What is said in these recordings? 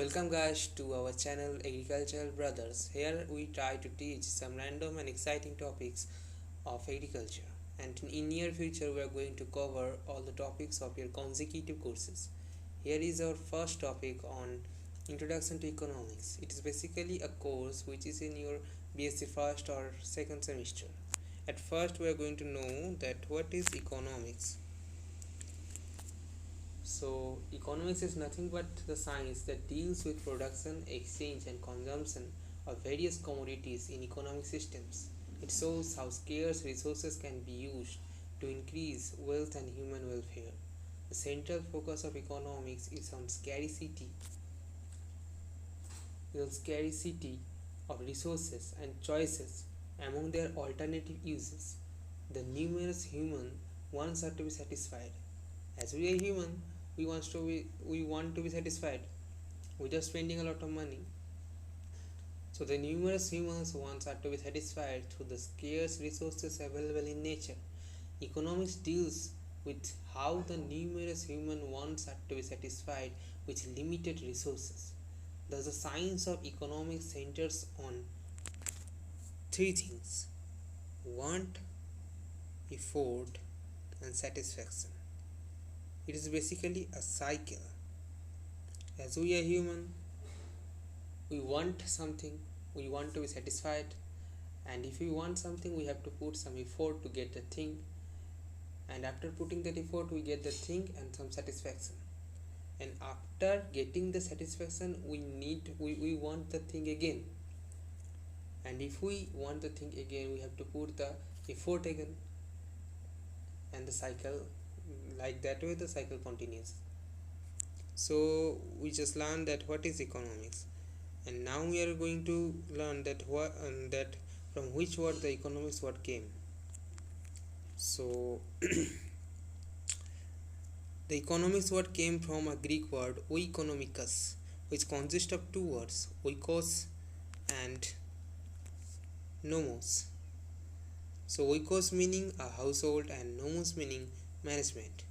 Welcome guys to our channel Agricultural Brothers. Here we try to teach some random and exciting topics of agriculture, and in near future we are going to cover all the topics of your consecutive courses. Here is our first topic on Introduction to Economics. It is basically a course which is in your BSc first or second semester. At first we are going to know that what is economics. So, economics is nothing but the science that deals with production, exchange, and consumption of various commodities in economic systems. It shows how scarce resources can be used to increase wealth and human welfare. The central focus of economics is on scarcity of resources and choices among their alternative uses. The numerous human wants are to be satisfied. As we are human, we want to be satisfied without spending a lot of money. So the numerous humans wants are to be satisfied through the scarce resources available in nature. Economics deals with how the numerous human wants are to be satisfied with limited resources. Thus the science of economics centers on three things: want, effort, and satisfaction. It is basically a cycle. As we are human, we want something, we want to be satisfied, and if we want something, we have to put some effort to get the thing, and after putting that effort, we get the thing and some satisfaction. And after getting the satisfaction, we want the thing again. And if we want the thing again, we have to put the effort again, and the cycle, like that way the cycle continues. So we just learned that what is economics, and now we are going to learn that that from which word the economics word came. So the economics word came from a Greek word oikonomikos, which consists of two words, oikos and nomos. So oikos meaning a household and nomos meaning management.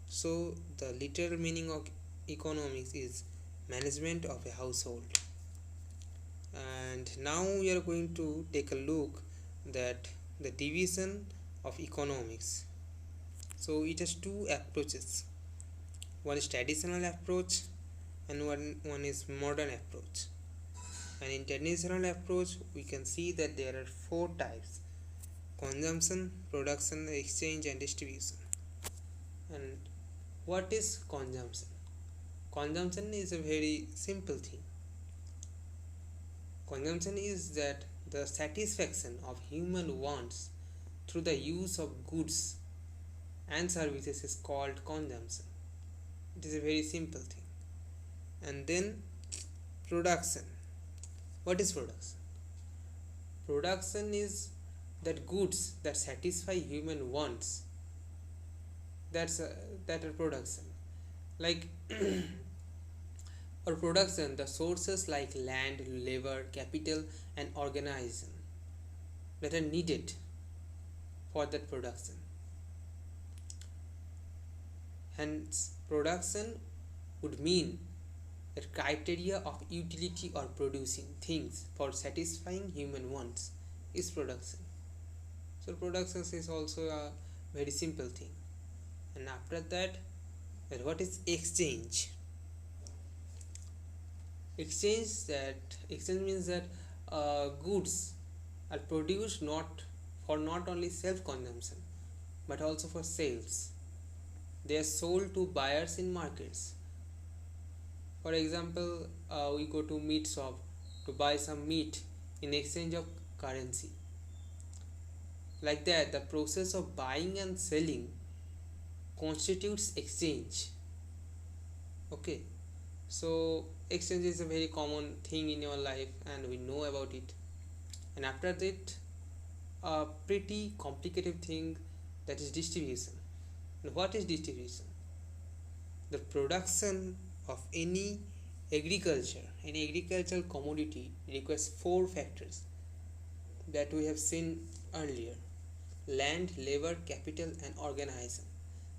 So the literal meaning of economics is management of a household. And now we are going to take a look that the division of economics. So it has two approaches. One is traditional approach and one is modern approach. And in traditional approach we can see that there are four types: consumption, production, exchange, and distribution. And what is consumption? Consumption is a very simple thing. Consumption is that the satisfaction of human wants through the use of goods and services is called consumption. It is a very simple thing. And then production. What is production? Production is that goods that satisfy human wants. That are production. Like or production, the sources like land, labor, capital, and organization that are needed for that production. Hence, production would mean that criteria of utility or producing things for satisfying human wants is production. So production is also a very simple thing. And after that, what is exchange? Exchange means that goods are produced not only self-consumption but also for sales. They are sold to buyers in markets. For example, we go to meat shop to buy some meat in exchange of currency. Like that, the process of buying and selling constitutes exchange. Okay, so exchange is a very common thing in your life and we know about it. And after that, a pretty complicated thing, that is distribution. And what is distribution? The production of any agricultural commodity requires four factors that we have seen earlier: land, labor, capital, and organization.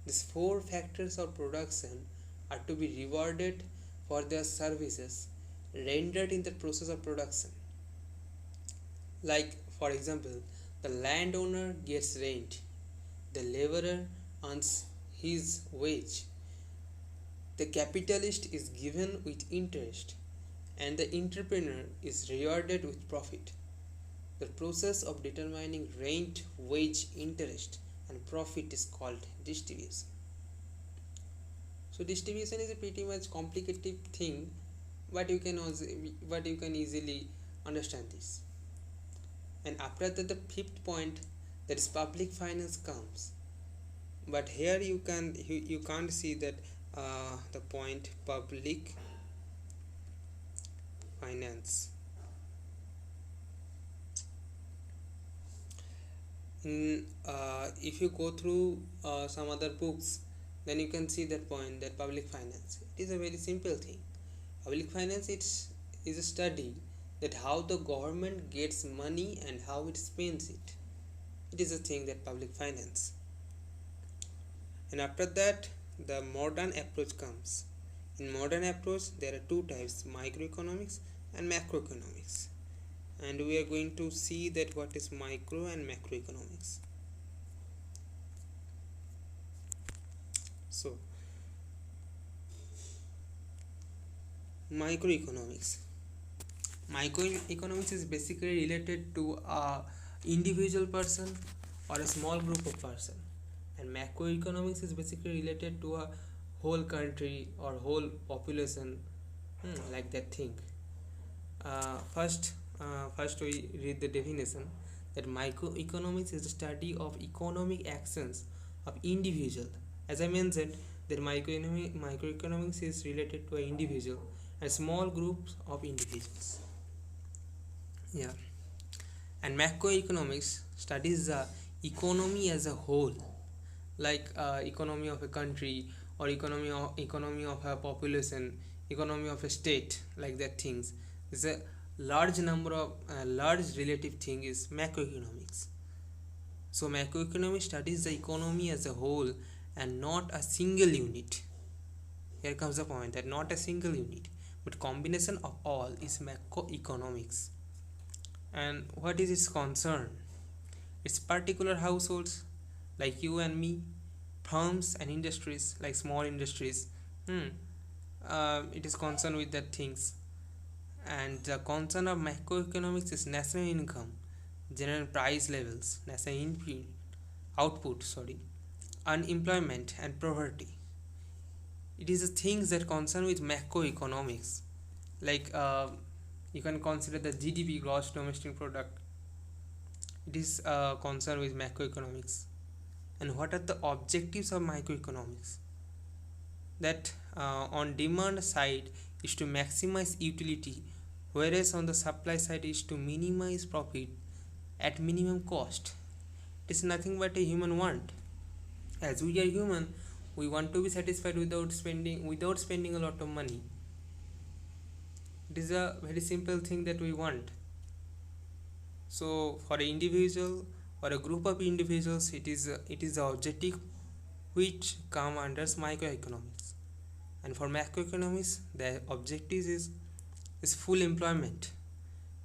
These four factors of production are to be rewarded for their services rendered in the process of production. Like, for example, the landowner gets rent, the laborer earns his wage, the capitalist is given with interest, and the entrepreneur is rewarded with profit. The process of determining rent, wage, interest, and profit is called distribution. So distribution is a pretty much complicated thing, but you can easily understand this. And after that, the fifth point, that is public finance comes. But here you can't see that the point public finance. If you go through some other books, then you can see that point, that public finance, it is a very simple thing. Public finance, is a study that how the government gets money and how it spends it. It is a thing, that public finance. And after that, the modern approach comes. In modern approach, there are two types, microeconomics and macroeconomics. And we are going to see that what is micro and macroeconomics. So, microeconomics. Microeconomics is basically related to a individual person or a small group of person, and macroeconomics is basically related to a whole country or whole population, like that thing. First we read the definition, that microeconomics is the study of economic actions of individual. As I mentioned, that microeconomics is related to an individual and small groups of individuals. Yeah. And macroeconomics studies the economy as a whole, like economy of a country, or economy of a population, economy of a state, like that things. There's a large number of large relative thing is macroeconomics. So macroeconomics studies the economy as a whole and not a single unit. Here comes the point, that not a single unit, but combination of all is macroeconomics. And what is its concern? It's particular households like you and me, firms and industries like small industries. It is concerned with that things. And the concern of macroeconomics is national income, general price levels, national output, unemployment and poverty. It is the things that concern with macroeconomics. Like you can consider the GDP, gross domestic product. It is concerned with macroeconomics. And what are the objectives of macroeconomics? That on demand side is to maximize utility, whereas on the supply side is to minimize profit at minimum cost. It is nothing but a human want. As we are human, we want to be satisfied without spending a lot of money. It is a very simple thing that we want. So for an individual or a group of individuals, it is the objective which come under microeconomics. And for macroeconomics, the objective is full employment,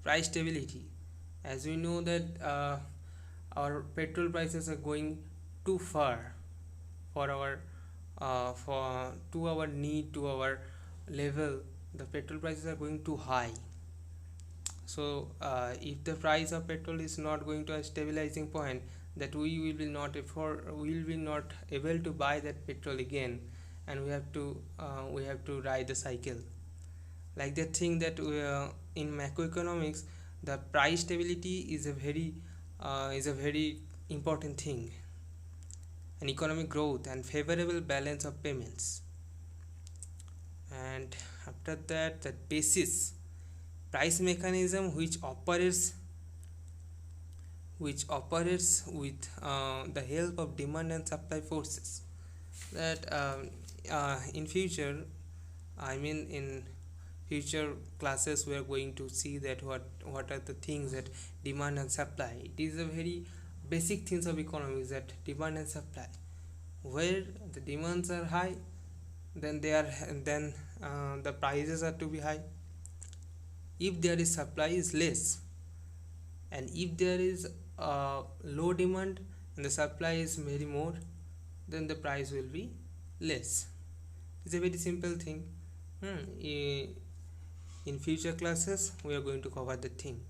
price stability. As we know that our petrol prices are going too far for our need, to our level. The petrol prices are going too high. So if the price of petrol is not going to a stabilizing point, that we will be not able to buy that petrol again, and we have to ride the cycle, like that thing. That in macroeconomics, the price stability is a very important thing, and economic growth and favorable balance of payments. And after that, the basis price mechanism which operates with the help of demand and supply forces. That in future classes we are going to see that what are the things that demand and supply. It is a very basic things of economics, that demand and supply. Where the demands are high, then the prices are to be high. if there is supply is less, and if there is low demand and the supply is very more, then the price will be less. It's a very simple thing. In future classes we are going to cover the thing.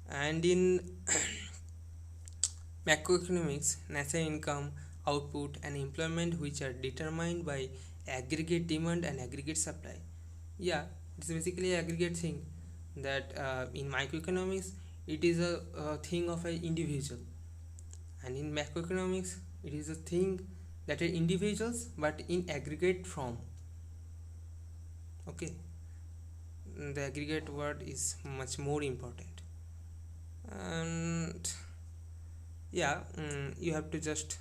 And in macroeconomics, national income, output and employment, which are determined by aggregate demand and aggregate supply. Yeah, it's basically aggregate thing. That in microeconomics it is a thing of an individual, and in macroeconomics it is a thing that are individuals but in aggregate form. Okay, the aggregate word is much more important. And yeah, you have to just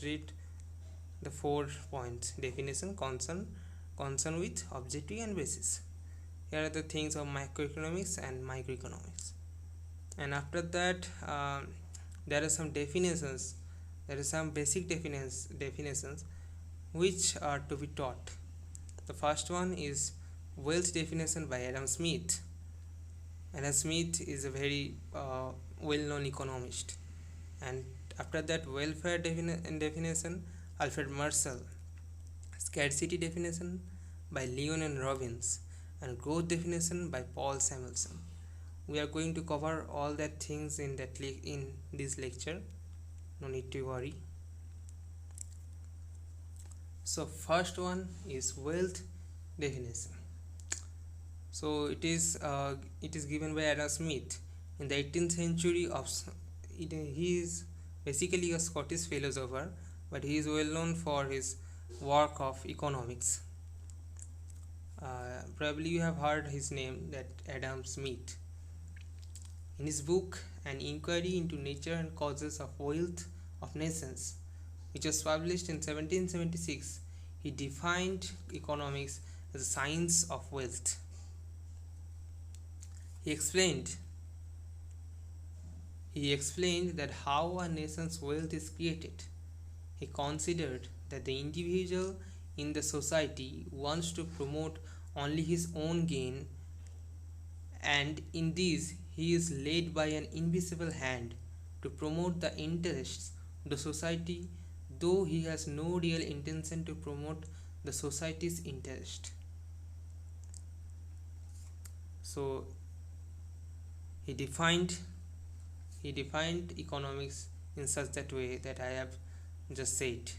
read the 4 points: definition, concern with, objective and basis. Here are the things of macroeconomics and microeconomics. And after that, there are some definitions. There are some basic definitions which are to be taught. The first one is wealth definition by Adam Smith. Adam Smith is a very well-known economist. And after that, welfare definition, Alfred Marshall. Scarcity definition by Leon and Robbins, and growth definition by Paul Samuelson. We are going to cover all that things in this lecture. No need to worry. So first one is wealth definition. So it is given by Adam Smith in the 18th century. He is basically a Scottish philosopher, but he is well known for his work of economics. Probably you have heard his name, that Adam Smith. In his book An Inquiry into Nature and Causes of Wealth of Nations, which was published in 1776, he defined economics as a science of wealth. He explained that how a nation's wealth is created. He considered that the individual in the society wants to promote only his own gain, and in this he is led by an invisible hand to promote the interests of the society, though he has no real intention to promote the society's interest. So he defined economics in such that way that I have just said.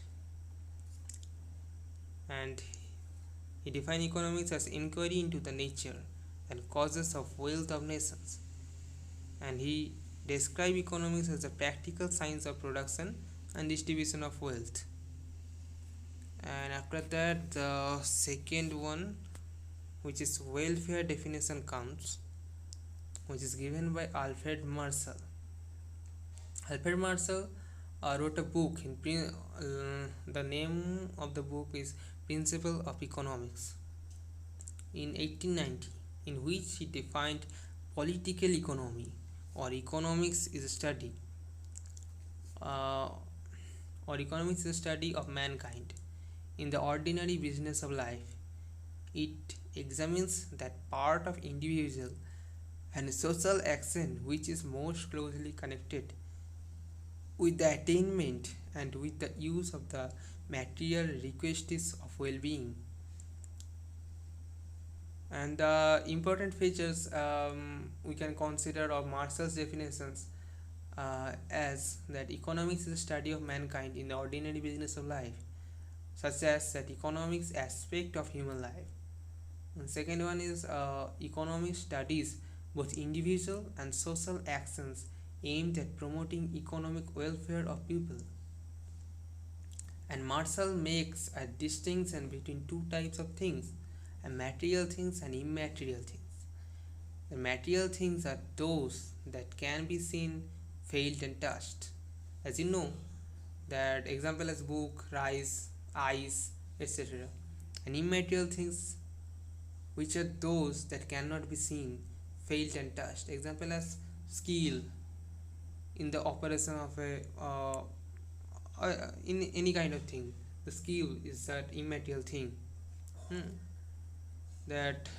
And he defined economics as inquiry into the nature and causes of wealth of nations. And he described economics as a practical science of production and distribution of wealth. And after that, the second one, which is welfare definition, comes, which is given by Alfred Marshall. Alfred Marshall wrote a book. The name of the book is Principle of Economics in 1890, in which he defined political economy, or economics is a study of mankind in the ordinary business of life. It examines that part of individual and social action which is most closely connected with the attainment and with the use of the material requisites of well-being. And the important features we can consider of Marshall's definitions as that economics is a study of mankind in the ordinary business of life, such as that economics aspect of human life. And second one is economics studies both individual and social actions aimed at promoting economic welfare of people. And Marshall makes a distinction between two types of things: material things and immaterial things. The material things are those that can be seen, felt and touched. As you know, that example as book, rice, ice, etc. And immaterial things, which are those that cannot be seen, felt and touched. Example as skill in the operation of in any kind of thing. The skill is that immaterial thing. that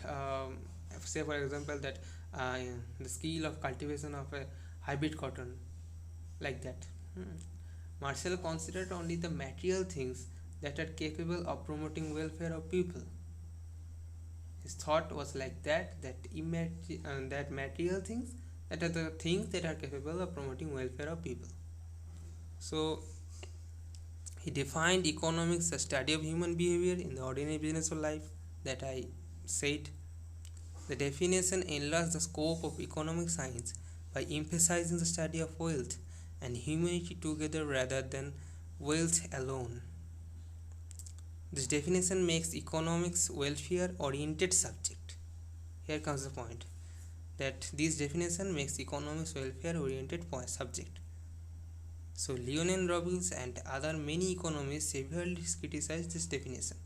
say for example that uh, the skill of cultivation of a hybrid cotton, like that. Hmm. Marshall considered only the material things that are capable of promoting welfare of people. His thought was like that material things, that are the things that are capable of promoting welfare of people. So he defined economics as study of human behavior in the ordinary business of life, that I said. The definition enlarged the scope of economic science by emphasizing the study of wealth and humanity together rather than wealth alone. This definition makes economics welfare oriented subject. Here comes the point, that this definition makes economics welfare oriented subject. So Leonel Robbins and other many economists severely criticized this definition.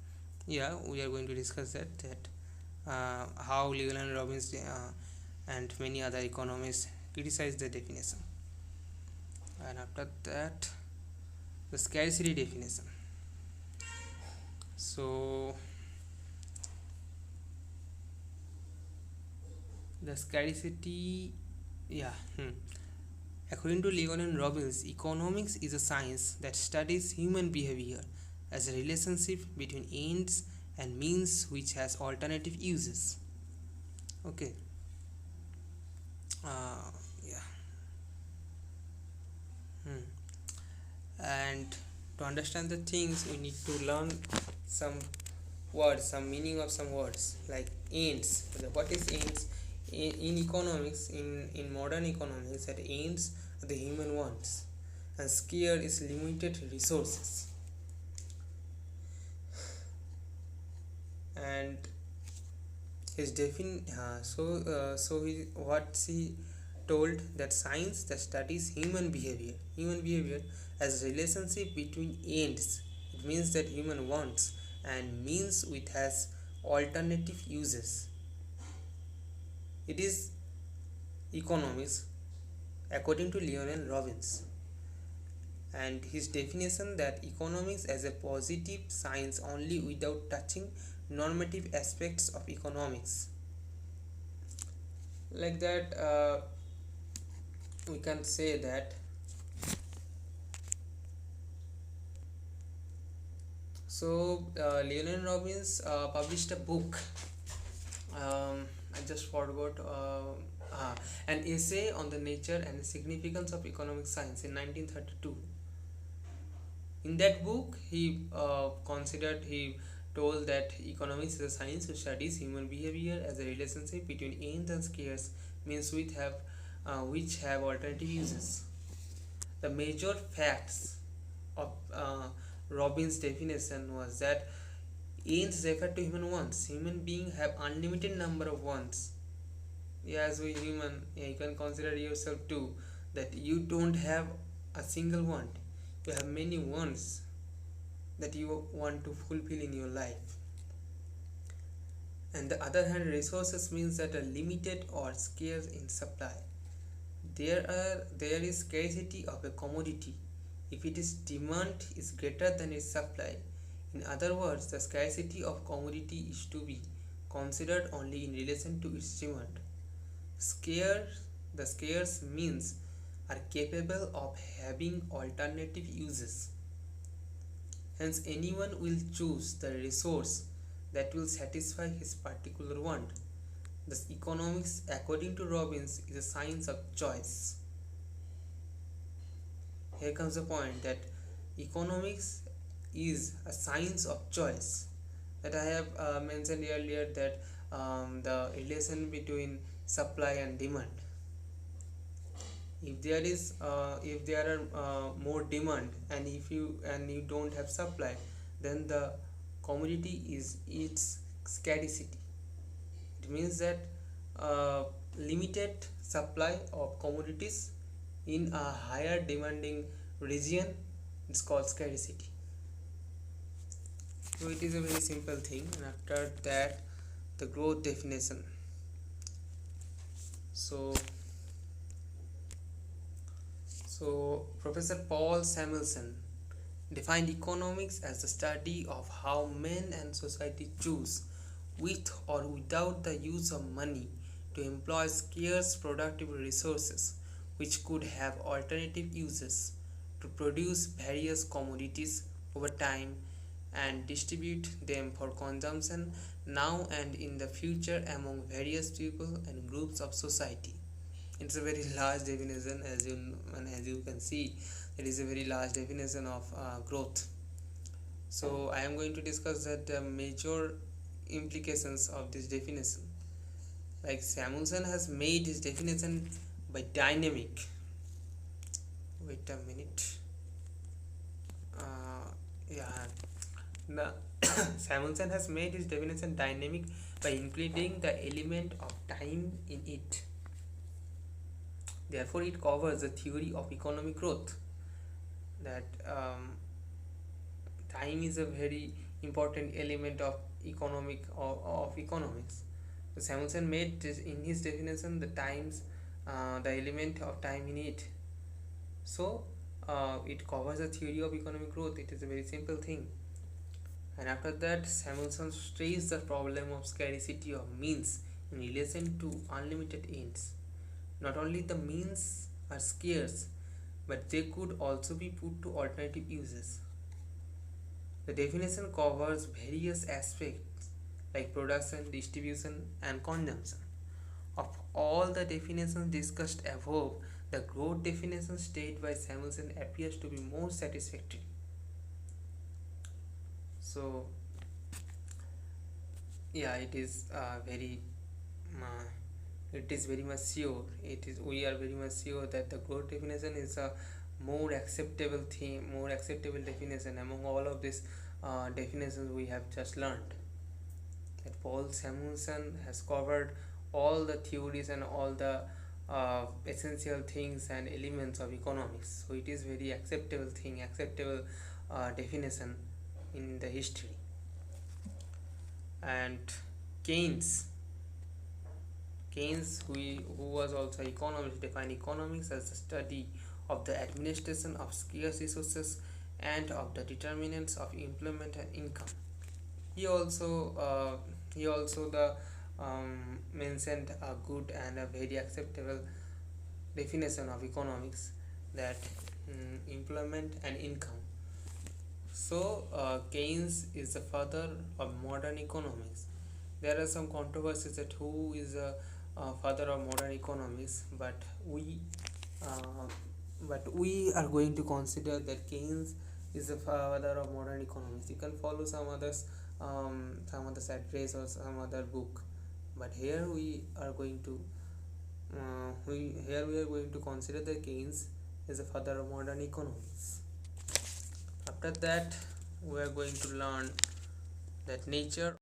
Yeah, we are going to discuss that how Leonel Robbins and many other economists criticized the definition. And after that, the scarcity definition. So the scarcity, yeah. According to Leonel Robbins, economics is a science that studies human behavior as a relationship between ends and means which has alternative uses. Okay. Yeah. And to understand the things, we need to learn some words, some meaning of some words like ends. What is ends? In economics, in modern economics, that ends are the human wants, and scare is limited resources. And his he told that science that studies human behavior as relationship between ends. It means that human wants and means which has alternative uses. It is economics according to Leonel Robbins, and his definition that economics as a positive science only without touching normative aspects of economics. Like that, we can say that. So Leonel Robbins published a book. I just forgot an essay on the nature and significance of economic science in 1932. In that book, he told that economics is a science which studies human behavior as a relationship between ends and scarce means which have alternative uses. The major facts of Robbins' definition was that ends refer to human wants. Human beings have unlimited number of wants. Yeah, as we human, you can consider yourself too, that you don't have a single want. You have many wants that you want to fulfill in your life. And the other hand, resources means that are limited or scarce in supply. There is scarcity of a commodity if its demand is greater than its supply. In other words, the scarcity of commodity is to be considered only in relation to its demand. The scarce means are capable of having alternative uses. Hence, anyone will choose the resource that will satisfy his particular want. Thus, economics, according to Robbins, is a science of choice. Here comes the point that economics is a science of choice. That I have mentioned earlier, that the relation between supply and demand. If there are more demand, and if you don't have supply, then the commodity is its scarcity. It means that limited supply of commodities in a higher demanding region is called scarcity. So it is a very simple thing. And after that, the growth definition. So Professor Paul Samuelson defined economics as the study of how men and society choose with or without the use of money to employ scarce productive resources which could have alternative uses, to produce various commodities over time and distribute them for consumption now and in the future among various people and groups of society. It's a very large definition, as you can see. It is a very large definition of growth. So I am going to discuss that major implications of this definition. Like Samuelson has made his definition by dynamic. Wait a minute. Yeah. The Samuelson has made his definition dynamic by including the element of time in it. Therefore, it covers the theory of economic growth. That time is a very important element of economics. So Samuelson made this in his definition the element of time in it. So it covers the theory of economic growth. It is a very simple thing. And after that, Samuelson stressed the problem of scarcity of means in relation to unlimited ends. Not only the means are scarce, but they could also be put to alternative uses. The definition covers various aspects like production, distribution, and consumption. Of all the definitions discussed above, the growth definition stated by Samuelson appears to be more satisfactory. So, yeah, it is very much sure. We are very much sure that the growth definition is a more acceptable definition among all of these definitions we have just learned. That Paul Samuelson has covered all the theories and all the essential things and elements of economics. So it is very acceptable definition in the history. And Keynes, who was also economist, defined economics as the study of the administration of scarce resources and of the determinants of employment and income. He also mentioned a good and a very acceptable definition of economics, that employment and income. So Keynes is the father of modern economics. There are some controversies that who is the father of modern economics, but we are going to consider that Keynes is the father of modern economics. You can follow some others, some other address or some other book, but here we are going to consider that Keynes is the father of modern economics. After that, we are going to learn that nature